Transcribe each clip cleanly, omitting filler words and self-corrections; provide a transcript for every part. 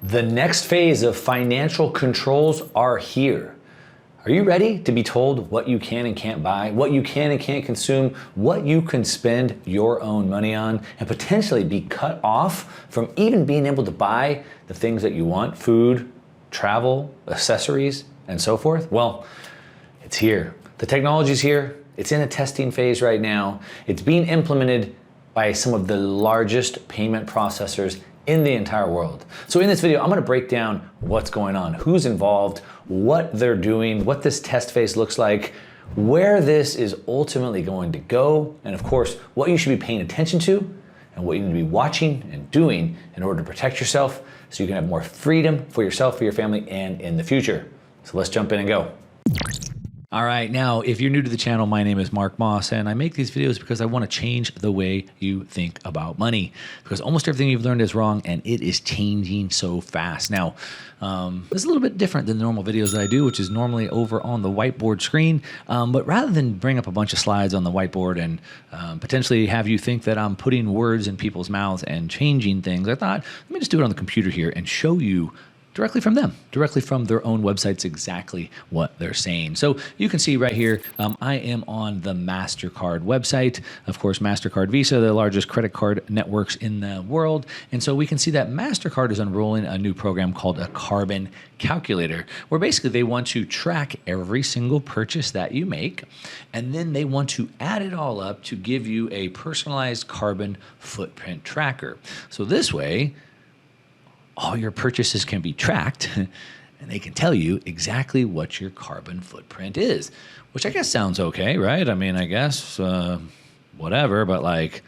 The next phase of financial controls are here. Are you ready to be told what you can and can't buy, what you can and can't consume, what you can spend your own money on, and potentially be cut off from even being able to buy the things that you want, food, travel, accessories, and so forth? Well, it's here. The technology's here. It's in a testing phase right now. It's being implemented by some of the largest payment processors in the entire world. So in this video, I'm gonna break down what's going on, who's involved, what they're doing, what this test phase looks like, where this is ultimately going to go, and of course, what you should be paying attention to and what you need to be watching and doing in order to protect yourself so you can have more freedom for yourself, for your family, and in the future. So let's jump in and go. All right, now, if you're new to the channel, my name is Mark Moss, and I make these videos because I want to change the way you think about money, because almost everything you've learned is wrong, and it is changing so fast. Now, it's a little bit different than the normal videos that I do, which is normally over on the whiteboard screen, but rather than bring up a bunch of slides on the whiteboard and potentially have you think that I'm putting words in people's mouths and changing things, I thought, let me just do it on the computer here and show you directly from them, directly from their own websites, exactly what they're saying. So you can see right here, I am on the MasterCard website. Of course, MasterCard Visa, the largest credit card networks in the world. And so we can see that MasterCard is unrolling a new program called a carbon calculator, where basically they want to track every single purchase that you make, and then they want to add it all up to give you a personalized carbon footprint tracker. So this way, all your purchases can be tracked and they can tell you exactly what your carbon footprint is, which I guess sounds okay, right? I mean, I guess whatever, but like,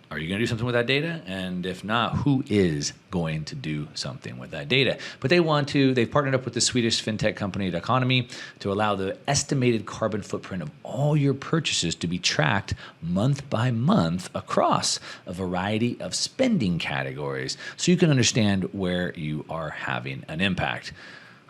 are you going to do something with that data? And if not, who is going to do something with that data? But they've partnered up with the Swedish fintech company Doconomy to allow the estimated carbon footprint of all your purchases to be tracked month by month across a variety of spending categories, so you can understand where you are having an impact.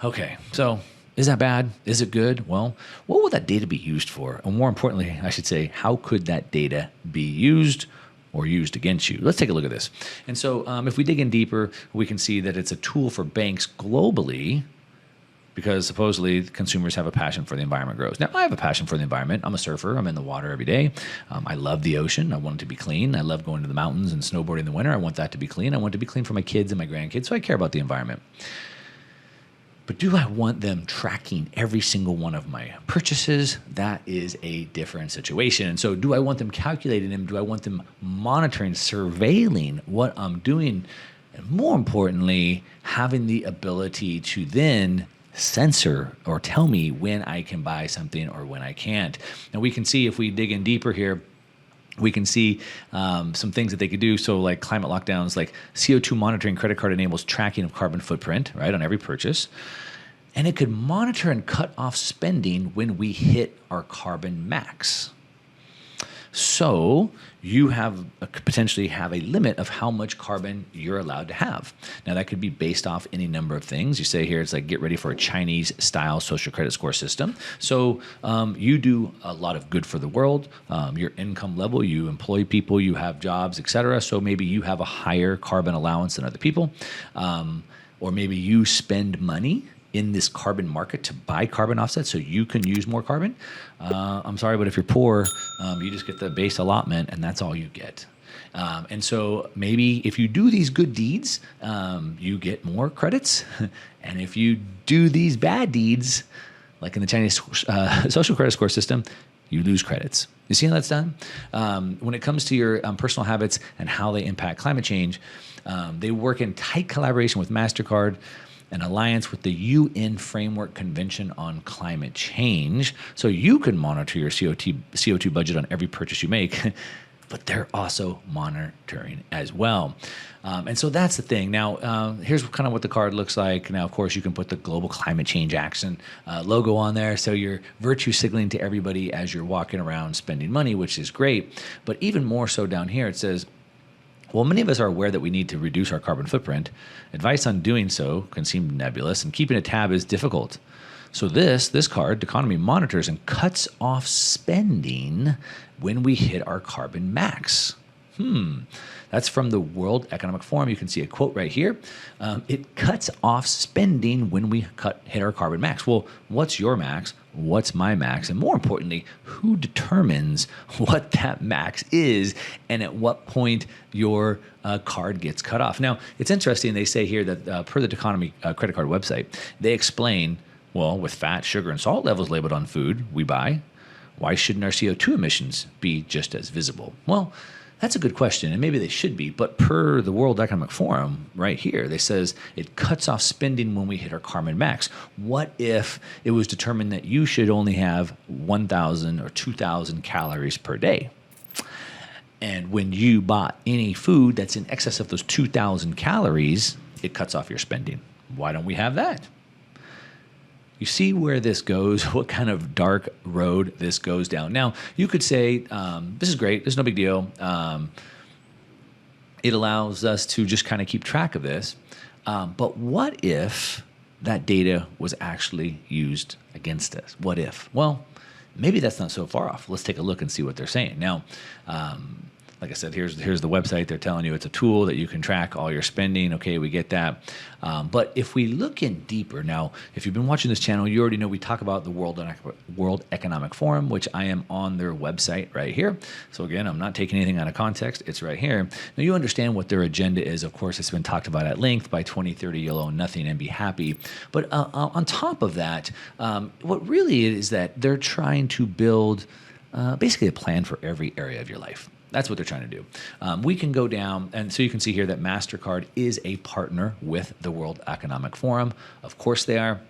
Okay, so is that bad? Is it good? Well, what will that data be used for? And more importantly, I should say, how could that data be used or used against you? Let's take a look at this. And so if we dig in deeper, we can see that it's a tool for banks globally, because supposedly consumers have a passion for the environment grows. Now, I have a passion for the environment. I'm a surfer. I'm in the water every day. I love the ocean. I want it to be clean. I love going to the mountains and snowboarding in the winter. I want that to be clean. I want it to be clean for my kids and my grandkids, so I care about the environment. But do I want them tracking every single one of my purchases? That is a different situation. And so do I want them calculating them? Do I want them monitoring, surveilling what I'm doing? And more importantly, having the ability to then censor or tell me when I can buy something or when I can't. And we can see, if we dig in deeper here, we can see some things that they could do. So like climate lockdowns, like CO2 monitoring credit card enables tracking of carbon footprint, right, on every purchase. And it could monitor and cut off spending when we hit our carbon max. So you potentially have a limit of how much carbon you're allowed to have. Now that could be based off any number of things. You say here, it's like, get ready for a Chinese style social credit score system. So you do a lot of good for the world, your income level, you employ people, you have jobs, etc. So maybe you have a higher carbon allowance than other people. Or maybe you spend money in this carbon market to buy carbon offsets so you can use more carbon. I'm sorry, but if you're poor, you just get the base allotment and that's all you get. And so maybe if you do these good deeds, you get more credits. And if you do these bad deeds, like in the Chinese social credit score system, you lose credits. You see how that's done? When it comes to your personal habits and how they impact climate change, they work in tight collaboration with MasterCard, an alliance with the UN Framework Convention on Climate Change. So you can monitor your CO2 budget on every purchase you make, but they're also monitoring as well. And so that's the thing. Now, here's kind of what the card looks like. Now, of course, you can put the Global Climate Change Action logo on there. So you're virtue signaling to everybody as you're walking around spending money, which is great. But even more so down here, it says, while many of us are aware that we need to reduce our carbon footprint, advice on doing so can seem nebulous, and keeping a tab is difficult. So this card, Doconomy, monitors and cuts off spending when we hit our carbon max. That's from the World Economic Forum. You can see a quote right here. It cuts off spending when we hit our carbon max. Well, what's your max? What's my max? And more importantly, who determines what that max is and at what point your card gets cut off? Now, it's interesting. They say here that per the Economy credit card website, they explain, well, with fat, sugar, and salt levels labeled on food we buy, why shouldn't our CO2 emissions be just as visible? Well, that's a good question, and maybe they should be, but per the World Economic Forum right here, they says it cuts off spending when we hit our carbon max. What if it was determined that you should only have 1,000 or 2,000 calories per day? And when you bought any food that's in excess of those 2,000 calories, it cuts off your spending. Why don't we have that? You see where this goes, what kind of dark road this goes down. Now, you could say, this is great, this is no big deal. It allows us to just kind of keep track of this. But what if that data was actually used against us? What if? Well, maybe that's not so far off. Let's take a look and see what they're saying. Now, like I said, here's the website. They're telling you it's a tool that you can track all your spending. Okay, we get that. But if we look in deeper, now, if you've been watching this channel, you already know we talk about the World Economic Forum, which I am on their website right here. So again, I'm not taking anything out of context. It's right here. Now, you understand what their agenda is. Of course, it's been talked about at length. By 2030, you'll own nothing and be happy. But on top of that, what really is that they're trying to build basically a plan for every area of your life. That's what they're trying to do. We can go down, and so you can see here that MasterCard is a partner with the World Economic Forum. Of course they are.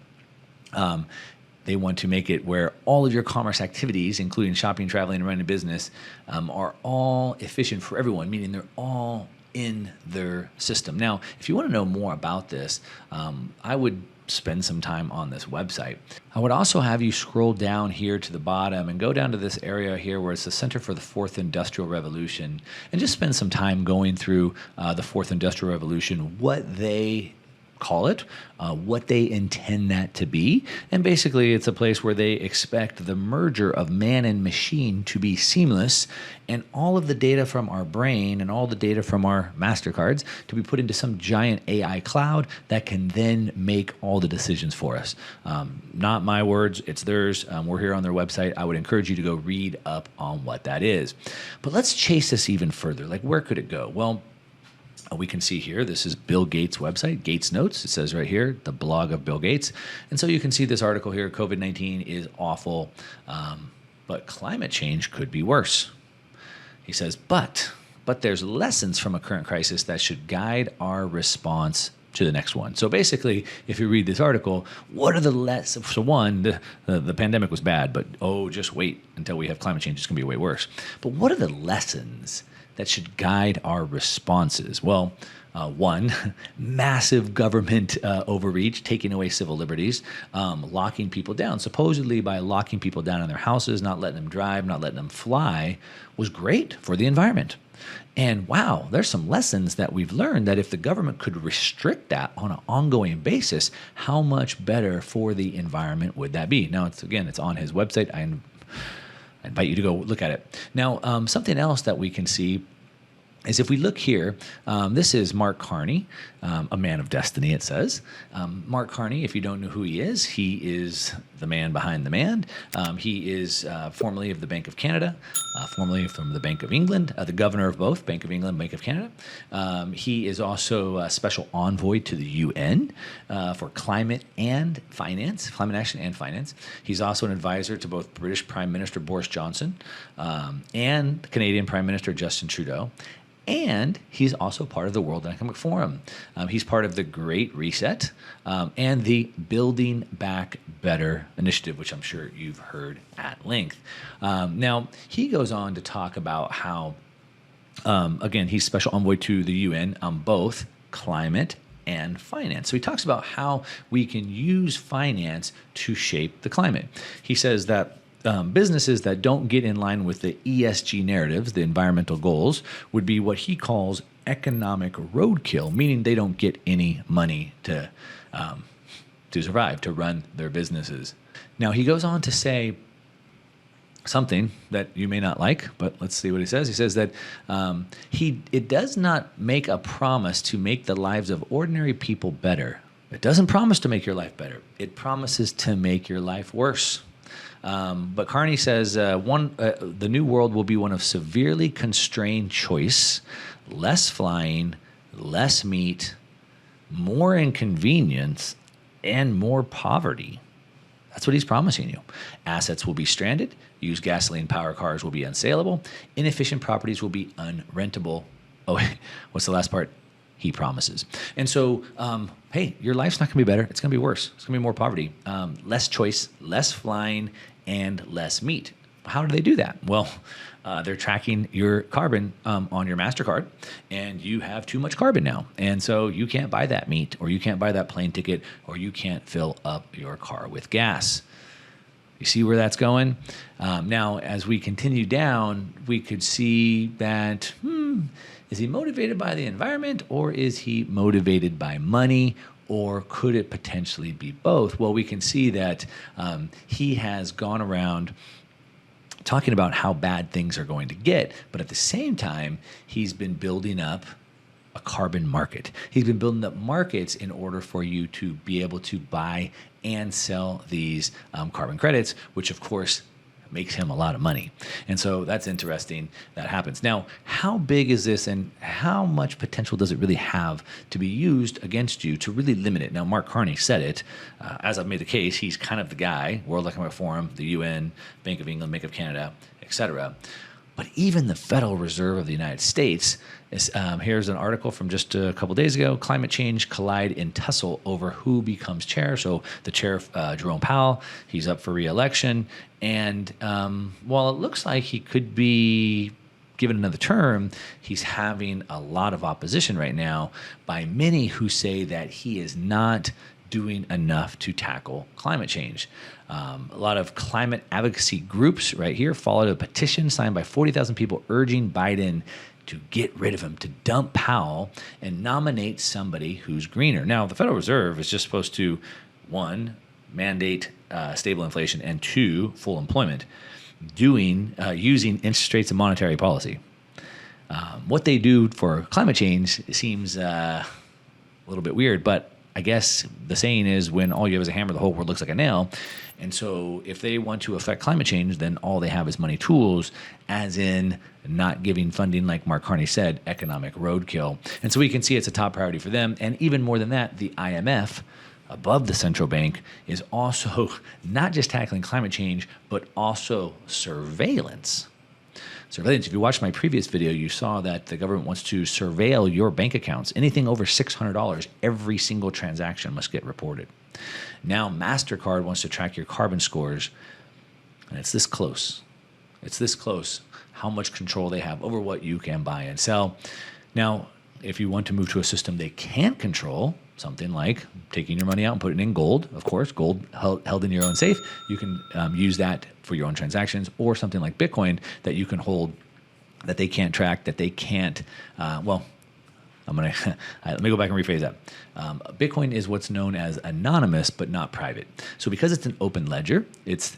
They want to make it where all of your commerce activities, including shopping, traveling, and running a business, are all efficient for everyone, meaning they're all in their system. Now, if you want to know more about this, I would spend some time on this website. I would also have you scroll down here to the bottom and go down to this area here where it's the Center for the Fourth Industrial Revolution, and just spend some time going through the Fourth Industrial Revolution, what they call it, what they intend that to be. And basically, it's a place where they expect the merger of man and machine to be seamless, and all of the data from our brain and all the data from our MasterCards to be put into some giant AI cloud that can then make all the decisions for us. Not my words, it's theirs. We're here on their website. I would encourage you to go read up on what that is. But let's chase this even further. Like, where could it go? Well, we can see here, this is Bill Gates' website, Gates Notes. It says right here, the blog of Bill Gates. And so you can see this article here, COVID-19 is awful, but climate change could be worse. He says, but there's lessons from a current crisis that should guide our response to the next one. So basically, if you read this article, what are the lessons? So one, the pandemic was bad, but just wait until we have climate change. It's going to be way worse. But what are the lessons that should guide our responses? Well, one, massive government overreach, taking away civil liberties, locking people down. Supposedly by locking people down in their houses, not letting them drive, not letting them fly, was great for the environment. And wow, there's some lessons that we've learned that if the government could restrict that on an ongoing basis, how much better for the environment would that be? Now, it's on his website. I invite you to go look at it. Now, something else that we can see is if we look here, this is Mark Carney, a man of destiny, it says. Mark Carney, if you don't know who he is the man behind the man. He is formerly of the Bank of Canada, formerly from the Bank of England, the governor of both Bank of England and Bank of Canada. He is also a special envoy to the UN for climate and finance, climate action and finance. He's also an advisor to both British Prime Minister Boris Johnson and Canadian Prime Minister Justin Trudeau. And he's also part of the World Economic Forum. He's part of the Great Reset and the Building Back Better initiative, which I'm sure you've heard at length. Now, he goes on to talk about how, again, he's special envoy to the UN on both climate and finance. So he talks about how we can use finance to shape the climate. He says that businesses that don't get in line with the ESG narratives, the environmental goals, would be what he calls economic roadkill, meaning they don't get any money to survive, to run their businesses. Now, he goes on to say something that you may not like, but let's see what he says. He says that it does not make a promise to make the lives of ordinary people better. It doesn't promise to make your life better. It promises to make your life worse. But Carney says the new world will be one of severely constrained choice, less flying, less meat, more inconvenience, and more poverty. That's what he's promising you. Assets will be stranded. Used gasoline power cars will be unsaleable. Inefficient properties will be unrentable. Oh, what's the last part? He promises. And so, hey, your life's not going to be better. It's going to be worse. It's going to be more poverty, less choice, less flying, and less meat. How do they do that? Well, they're tracking your carbon on your MasterCard, and you have too much carbon now. And so you can't buy that meat, or you can't buy that plane ticket, or you can't fill up your car with gas. You see where that's going? Now, as we continue down, we could see that, is he motivated by the environment, or is he motivated by money, or could it potentially be both? Well, we can see that he has gone around talking about how bad things are going to get, but at the same time, he's been building up a carbon market. He's been building up markets in order for you to be able to buy and sell these carbon credits, which of course makes him a lot of money. And so that's interesting that happens. Now, how big is this, and how much potential does it really have to be used against you to really limit it? Now, Mark Carney said it. As I've made the case, he's kind of the guy, World Economic Forum, the UN, Bank of England, Bank of Canada, etc. But even the Federal Reserve of the United States is, here's an article from just a couple days ago. Climate change collide in tussle over who becomes chair. So the chair, Jerome Powell, he's up for re-election. And while it looks like he could be given another term, he's having a lot of opposition right now by many who say that he is not doing enough to tackle climate change. A lot of climate advocacy groups right here followed a petition signed by 40,000 people urging Biden to get rid of him, to dump Powell and nominate somebody who's greener. Now, the Federal Reserve is just supposed to, one, mandate stable inflation, and two, full employment, using interest rates and monetary policy. What they do for climate change seems a little bit weird, but I guess the saying is when all you have is a hammer, the whole world looks like a nail. And so if they want to affect climate change, then all they have is money tools, as in not giving funding, like Mark Carney said, economic roadkill. And so we can see it's a top priority for them. And even more than that, the IMF, above the central bank, is also not just tackling climate change, but also surveillance. Surveillance. If you watched my previous video, you saw that the government wants to surveil your bank accounts. Anything over $600, every single transaction must get reported. Now MasterCard wants to track your carbon scores, and it's this close. It's this close how much control they have over what you can buy and sell. Now, if you want to move to a system they can't control, something like taking your money out and putting it in gold, of course, gold held in your own safe, you can use that for your own transactions, or something like Bitcoin that you can hold, that they can't track, that they can't, let me go back and rephrase that. Bitcoin is what's known as anonymous, but not private. So because it's an open ledger, it's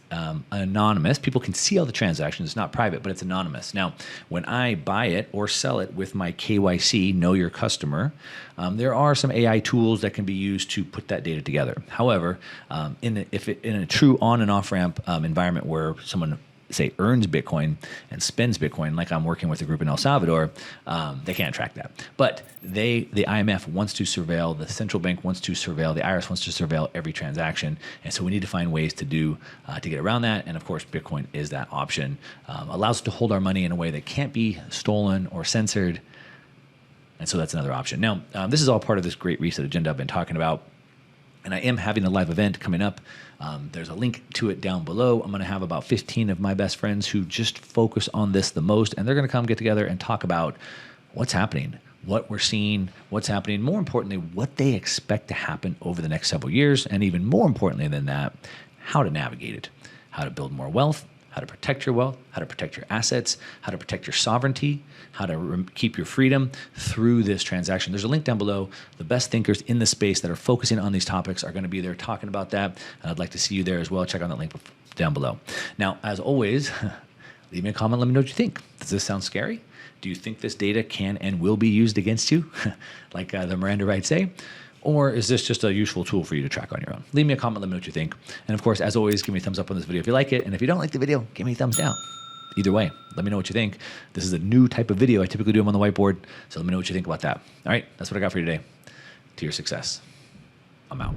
anonymous. People can see all the transactions. It's not private, but it's anonymous. Now, when I buy it or sell it with my KYC, Know Your Customer, there are some AI tools that can be used to put that data together. However, in a true on and off ramp environment where someone say earns Bitcoin and spends Bitcoin, like I'm working with a group in El Salvador, they can't track that. But the IMF wants to surveil, the central bank wants to surveil, the IRS wants to surveil every transaction. And so we need to find ways to get around that. And of course, Bitcoin is that option. Allows us to hold our money in a way that can't be stolen or censored. And so that's another option. Now, this is all part of this Great Reset agenda I've been talking about. And I am having a live event coming up. There's a link to it down below. I'm going to have about 15 of my best friends who just focus on this the most, and they're going to come get together and talk about what's happening, what we're seeing, what's happening, more importantly, what they expect to happen over the next several years, and even more importantly than that, how to navigate it, how to build more wealth, how to protect your wealth, how to protect your assets, how to protect your sovereignty, how to keep your freedom through this transaction. There's a link down below. The best thinkers in the space that are focusing on these topics are going to be there talking about that. And I'd like to see you there as well. Check out that link down below. Now, as always, leave me a comment. Let me know what you think. Does this sound scary? Do you think this data can and will be used against you, like the Miranda rights say? Or is this just a useful tool for you to track on your own? Leave me a comment. Let me know what you think. And of course, as always, give me a thumbs up on this video if you like it. And if you don't like the video, give me a thumbs down. Either way, let me know what you think. This is a new type of video. I typically do them on the whiteboard. So let me know what you think about that. All right, that's what I got for you today. To your success. I'm out.